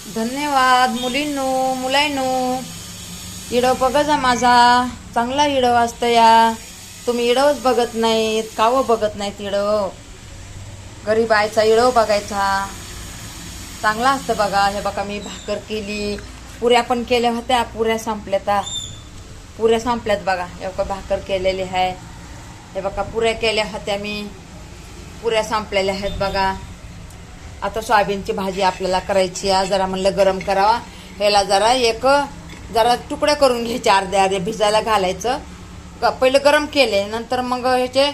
धन्यवाद मुलींनो मुलांनो. इडव बघा जा माझा चांगला इडव असतं या. तुम्ही इडवच बघत नाहीत, कावं बघत नाहीत इडव. गरीब आयचा इडव बघायचा, चांगला असतं बघा. हे बघा मी भाकर केली, पुऱ्या पण केल्या होत्या, पुऱ्या संपल्यात. पुऱ्या संपल्यात बघा. हे बघा भाकर केलेली आहे. हे बघा पुऱ्या केल्या होत्या मी, पुऱ्या संपलेल्या आहेत बघा. आता सोयाबीनची भाजी आपल्याला करायची आहे. जरा म्हणलं गरम करावा. ह्याला जरा तुकडे करून घ्यायचे, अर्धे अर्धे भिजायला घालायचं. पहिले गरम केले, नंतर मग ह्याचे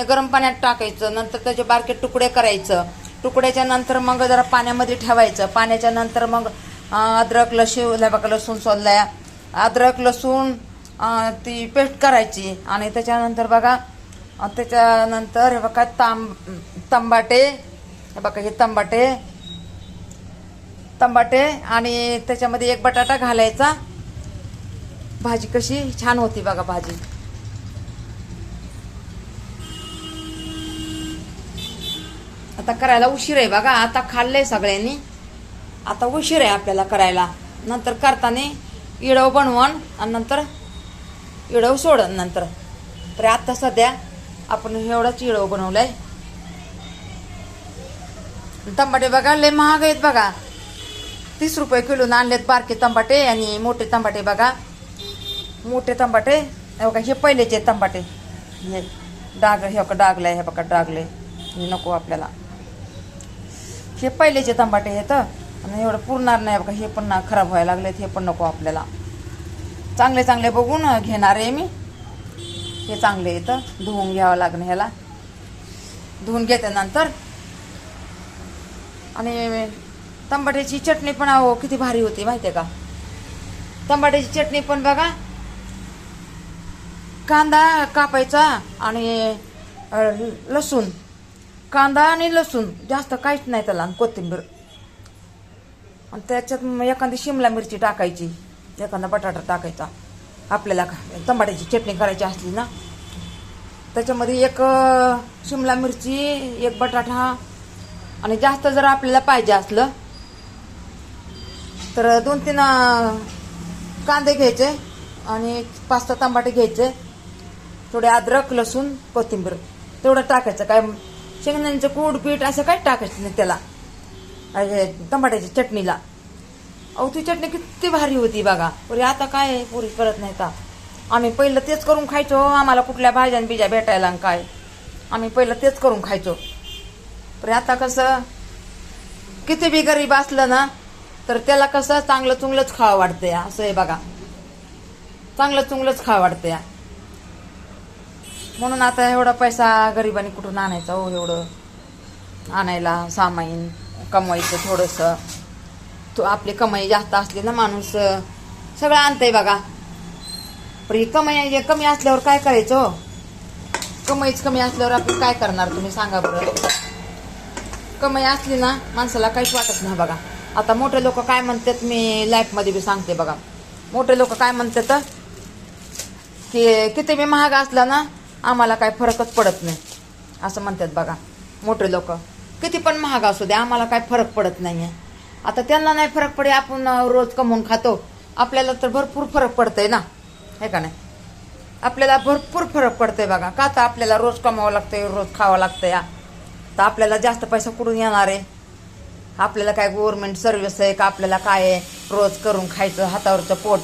गरम पाण्यात टाकायचं. नंतर त्याचे बारके तुकडे करायचं. तुकड्याच्या नंतर मग जरा पाण्यामध्ये ठेवायचं. पाण्याच्या नंतर मग अद्रक लसूण सोललाय, अद्रक लसूण ती पेस्ट करायची. आणि त्याच्यानंतर बघा, त्याच्यानंतर हे बघा तंबाटे, हे बघा हे तंबाटे आणि त्याच्यामध्ये एक बटाटा घालायचा. भाजी कशी छान होती बघा भाजी. आता करायला उशीर आहे बघा. आता खाल्लंय सगळ्यांनी, आता उशीर आहे आपल्याला करायला. नंतर करताना इडव बनवण आणि नंतर इडव सोडण नंतर. तर आता सध्या आपण एवढाच इडव बनवलाय. तंबाटे बघा लय महाग आहेत बघा. 30 रुपये किलो आणलेत बारके तंबाटे. आणि मोठे तंबाटे बघा, मोठे तंबाटे बघा. हे पहिलेचे तंबाटे, हे डाग, हे बघा डागलाय, हे बघा डागले, हे नको आपल्याला. हे पहिलेचे तंबाटे आहेत आणि एवढं पुरणार नाही बघा. हे पण खराब व्हायला लागलेत, हे पण नको आपल्याला. चांगले चांगले बघून घेणार आहे मी. हे चांगले येतं, धुवून घ्यावं लागणं. ह्याला धुवून घेते नंतर. आणि तंबाट्याची चटणी पण अहो किती भारी होती माहितीये का. तंबाट्याची चटणी पण बघा, कांदा कापायचा आणि लसूण, कांदा आणि लसूण, जास्त काहीच नाही त्याला, कोथिंबीर. आणि त्याच्यात एखादी शिमला मिरची टाकायची, एखादा बटाटा टाकायचा. आपल्याला तंबाट्याची चटणी करायची असली ना, त्याच्यामध्ये एक शिमला मिरची, एक बटाटा, आणि जास्त जर आपल्याला पाहिजे असलं तर 2-3 कांदे घ्यायचे आणि 5-6 टमाटे घ्यायचे. थोडे अद्रक लसूण कोथिंबीर तेवढं टाकायचं. काय शेंगदाण्याचं कूड पीठ असं काय टाकायचं नाही त्याला टमाट्याच्या चटणीला. अहो ती चटणी किती भारी होती बघा. पुरी आता काय पुरी करत नाही का. आम्ही पहिलं तेच करून खायचो. आम्हाला कुठल्या भाज्या बिज्या भेटायला काय, आम्ही पहिलं तेच करून खायचो. पण आता कसं किती बी गरीब असलं ना तर त्याला कसं चांगलं चुंगलंच खावं वाटतंय. असं आहे बघा, चांगलं चुंगलंच खावं वाटतंय. म्हणून आता एवढा पैसा गरिबांनी कुठून आणायचा हो. एवढं आणायला सामाईन कमवायचं थोडंसं. आपली कमाई जास्त असली ना माणूस सगळं आणतंय बघा. पण ही कमाई कमी असल्यावर काय करायचं हो. कमाईच कमी असल्यावर आपण काय करणार तुम्ही सांगा बरं. कमाई असली ना माणसाला काहीच वाटत नाही बघा. आता मोठे लोक काय म्हणतात, मी लाईफमध्ये बी सांगते बघा. मोठे लोक काय म्हणतात की किती बी महाग असला ना आम्हाला काय फरकच पडत नाही, असं म्हणतात बघा. मोठे लोक किती पण महाग असू दे आम्हाला काय फरक पडत नाही आहे. आता त्यांना नाही फरक पडे, आपण रोज कमवून खातो. आपल्याला तर भरपूर फरक पडतंय ना, हे का नाही. आपल्याला भरपूर फरक पडतंय बघा. का तर आपल्याला रोज कमावं लागतंय, रोज खावं लागतंय. तर आपल्याला जास्त पैसा कुठून येणार आहे. आपल्याला काय गव्हर्नमेंट सर्व्हिस आहे का, आपल्याला काय आहे रोज करून खायचं हातावरचं पोट,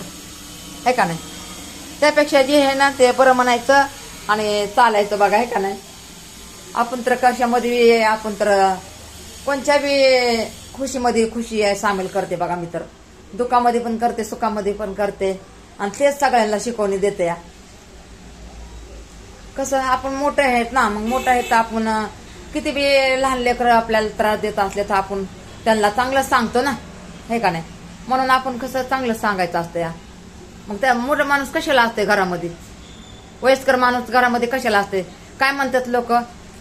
आहे का नाही. त्यापेक्षा जे आहे ना ते बरं म्हणायचं आणि चालायचं बघा, आहे का नाही. आपण तर कशामध्ये, आपण तर कोणत्या बी खुशीमध्ये खुशी आहे सामील करते बघा. मी तर दुःखामध्ये पण करते, सुखामध्ये पण करते. आणि तेच सगळ्यांना शिकवणी देते. कसं आपण मोठे आहेत ना, मग मोठं आहेत तर आपण किती बी लहान लेकरं आपल्याला त्रास देत असले तर आपण त्यांना चांगलंच सांगतो ना, हे का नाही. म्हणून आपण कसं चांगलं सांगायचं असतं या. मग त्या मोठा माणूस कशाला असते घरामध्ये, वयस्कर माणूस घरामध्ये कशाला असते. काय म्हणतात लोक,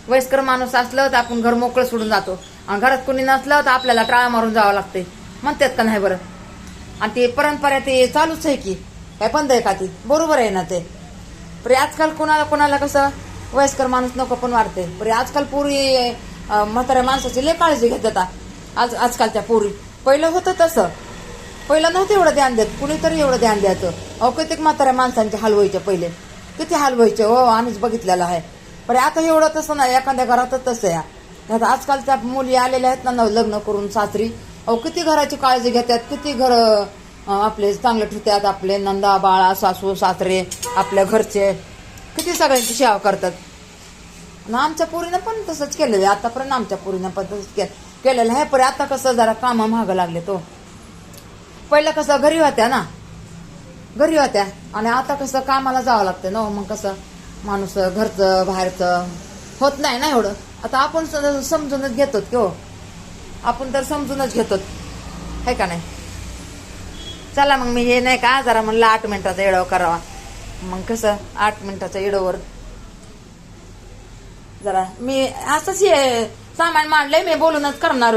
वयस्कर माणूस असलं तर आपण घर मोकळं सोडून जातो आणि घरात कोणी नसलं तर आपल्याला टाळा मारून जावं लागते म्हणतात का नाही बरं. आणि ते परंपरा ते चालूच आहे की, काय बंद आहे का ती. बरोबर आहे ना ते. पण आजकाल कोणाला कसं वयस्कर माणूस नको पण वाटते. पण आजकाल पोरी म्हाताऱ्या माणसाची लय काळजी घेतात आजकालच्या पोरी. पहिलं होतं तसं. पहिलं नव्हतं एवढं ध्यान देत, कुणीतरी एवढं ध्यान द्यायचं. अहो किती म्हाताऱ्या माणसांचे हाल व्हायचे पहिले, किती हाल व्हायचे हो, आम्हीच बघितलेलं आहे. पण आता एवढं तसं नाही, एखाद्या घरातच तसं आहे. आता आजकालच्या मुली आलेल्या आहेत ना लग्न करून सासरी, अहो किती घराची काळजी घेतात, किती घर आपले चांगले ठेवतात, आपले नंदा बाळा सासू सासरे आपल्या घरचे किती सगळ्यांची सेवा करतात. आणि आमच्या पोरीनं पण तसंच केलेलं आहे, आतापर्यंत आमच्या पोरीनं पण तसंच केलेलं आहे. पण आता कसं जरा कामं महागं लागले तो. पहिलं कसं घरी होत्या ना, घरी होत्या, आणि आता कसं कामाला जावं लागतं ना. मग कसं माणूस घरचं बाहेरचं होत नाही ना एवढं. आता आपण समजूनच घेतो की हो, आपण तर समजूनच घेतो, है का नाही. चला मग मी हे नाही का जरा म्हणलं 8 मिनिटाचा येडव करावा. मग कसं 8 मिनिटाच्या येडवर जरा मी असंच हे सामान मांडलंय. मी बोलूनच करणार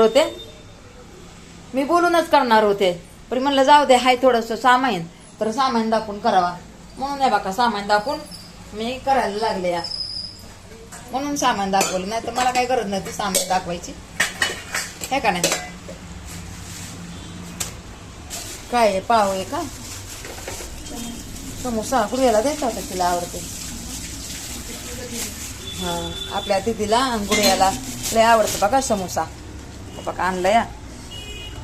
होते, पण म्हणलं जाऊ दे, हाय थोडंसं सामान, तर सामान दाखवून करावा म्हणून. नाही बघा सामान दाखवून मी करायला लागले या, म्हणून सामान दाखवलं. नाही तर मला काही गरज नाही ती सामान दाखवायची, हे का नाही. काय आहे, पाव आहे का, समोसा गुडियाला द्यायचा होता, तिला आवडते. हा आपल्या तिथीला गुडियाला लय आवडतं बघा समोसा. बघा आणलं या,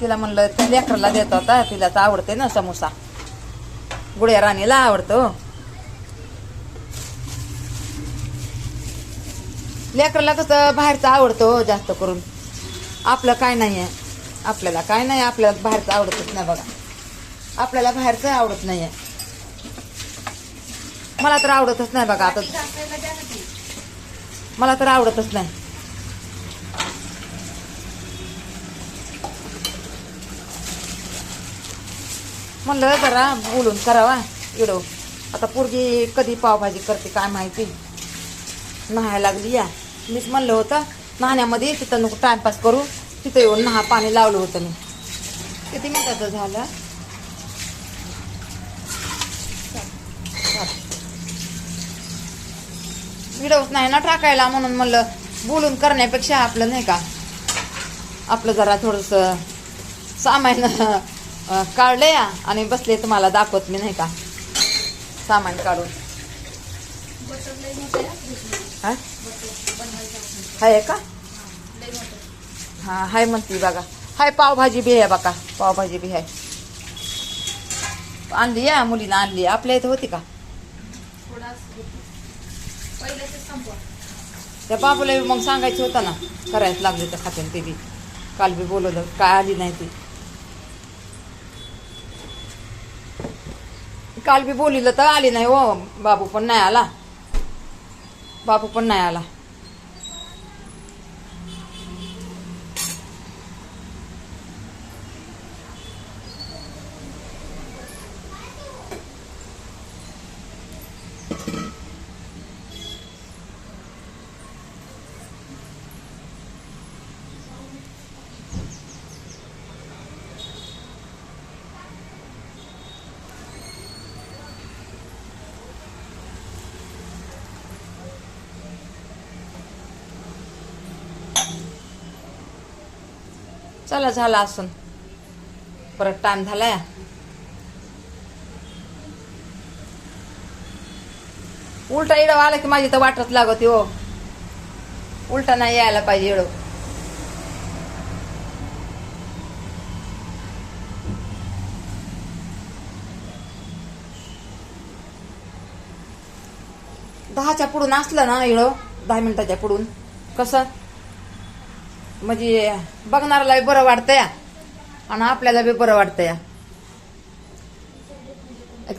तिला म्हणलं त्या लेकराला देत होता, तिला तर आवडते ना समोसा. गुडिया राणीला आवडतो. लेकराला कसं बाहेरचं आवडतो जास्त करून. आपलं काय नाही आहे, आपल्याला काय नाही, आपल्याला बाहेरचं आवडतच नाही बघा. आपल्याला बाहेरचं आवडत नाहीये, मला तर आवडतच नाही बघा. आता मला तर आवडतच नाही. म्हणलं जरा बोलून करावा व्हिडिओ. आता पोरगी कधी पावभाजी करते काय माहिती. नहायला लागली या, मीच म्हणलं होतं नाहण्यामध्ये तिथं नको टाइमपास करू, तिथं येऊन पाणी लावलं होतं मी. किती मिनिटाचं झालं, व्हिडिओच नाही ना टाकायला, म्हणून म्हणलं बोलून करण्यापेक्षा आपलं नाही का, आपलं जरा थोडंसं सामान काढलं या आणि बसले तुम्हाला दाखवत मी नाही का सामान काढून. हाय का, हा हाय म्हणती बघा. हाय पावभाजी बी आहे बघा, पावभाजी बी आहे. आणली या मुलीला, आणली. आपल्या इथं होती का, त्या बाबूला मग सांगायचं होतं ना, करायचं लागले तर खात्यान. ते बी काल बी बोलवलं, काय आली नाही ती. काल बी बोलिलं तर आली नाही हो. बाबू पण नाही आला, बाबू पण नाही आला. चला झाला असून परत टाइम झाला या. उलटा इडव आला की माझी तर वाटच लागते हो. उलटा नाही यायला पाहिजे इडव. दहाच्या पुढून असलं ना इडव, 10 मिनिटाच्या पुढून कसं म्हणजे बघणाऱ्याला बी बरं वाटतं या, आणि आपल्याला बी बरं वाटतं या.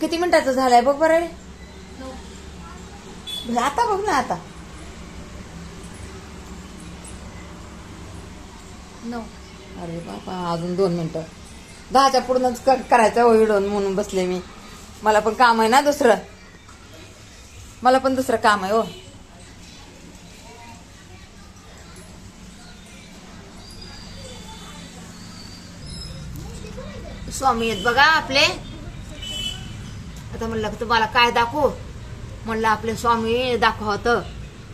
किती मिनिटाचं झालंय बघ बरं. आता बघ ना, आता 9. अरे बाबा अजून 2 मिनिटं. 10च्या पुढूनच करायचं हो व्हिडिओ म्हणून बसले मी. मला पण काम आहे ना दुसरं, मला पण दुसरं काम आहे हो. स्वामी आहेत बघा आपले. आता म्हणलं तुम्हाला काय दाखवू, म्हणलं आपले स्वामी दाखवत.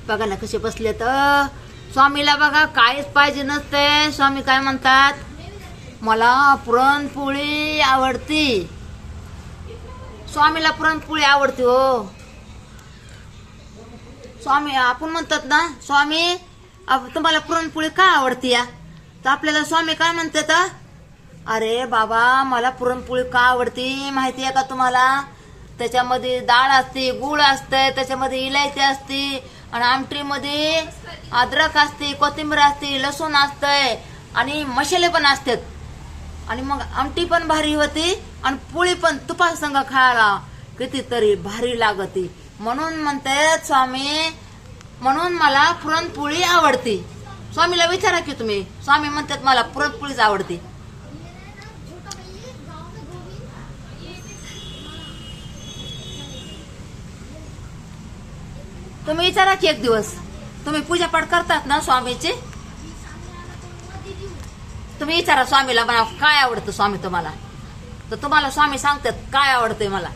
बघा ना कसे बसले तर. स्वामीला बघा काहीच पाहिजे नसते. स्वामी काय म्हणतात, मला पुरणपोळी आवडती. स्वामीला पुरणपोळी आवडते हो. स्वामी आपण म्हणतात ना, स्वामी तुम्हाला पुरणपोळी का आवडती या, तर आपल्याला स्वामी काय म्हणतात, अरे बाबा मला पुरणपोळी का आवडती माहिती आहे का तुम्हाला? त्याच्यामध्ये डाळ असते, गुळ असते, त्याच्यामध्ये इलायची असते, आणि आमटीमध्ये अद्रक असते, कोथिंबीर असते, लसूण असतंय, आणि मसाले पण असतात. आणि मग आमटी पण भारी होती, आणि पोळी पण तुपासंग खायला कितीतरी भारी लागते. म्हणून म्हणतात स्वामी, म्हणून मला पुरणपोळी आवडते. स्वामीला विचारा की तुम्ही, स्वामी म्हणतात मला पुरणपोळीच आवडते. तुम्ही विचारा की एक दिवस, तुम्ही पूजापाठ करतात ना स्वामीचे, तुम्ही विचारा स्वामीला मला काय आवडतं स्वामी तुम्हाला, तर तुम्हाला स्वामी सांगतात काय आवडतंय मला.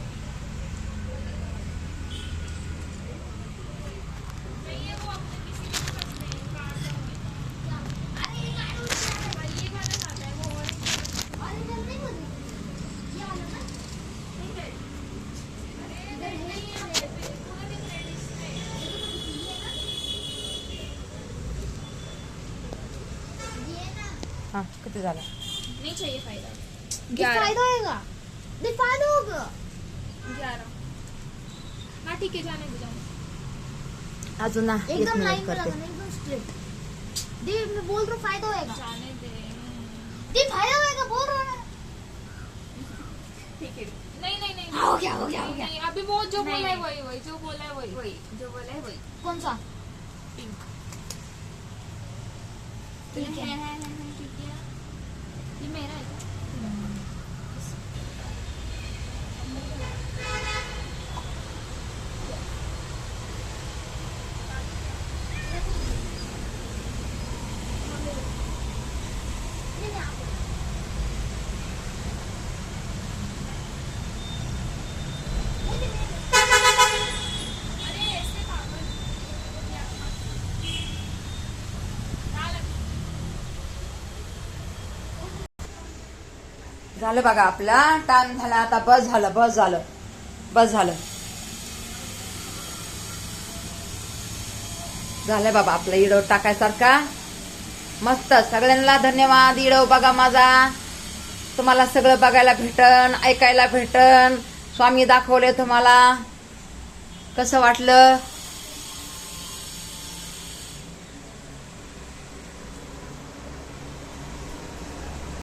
हाँ किती झाला? नहीं चाहिए फायदा. फायदा होएगा, नहीं फायदा होगा. 11. हाँ ठीक है, जाने दो जाने अजून ना एक एकदम मिनिट लाइन में करते. लगाना, एकदम स्ट्रेट. दी मैं बोल रहा हूँ फायदा होएगा. जाने दे. दी फायदा होएगा बोल रहा हूँ. ठीक है. नहीं नहीं नहीं. हो गया हो गया हो गया. नहीं, अभी वो जो नहीं, बोला है नहीं. वही जो बोला है वही जो बोला है वही. कौन सा? ठीक है. ठीक है. ये मेरा है क्या? अरे ऐसे पागल. झालं बघा, आपला टाइम झाला आता. बस झालं बस झालं बस झालं झालं बाबा आपला इडव टाकायसारखा. मस्त. सगळ्यांना धन्यवाद. इडव बघा माझा, तुम्हाला सगळं बघायला भेटन, ऐकायला भेटन. स्वामी दाखवले तुम्हाला, कसं वाटलं?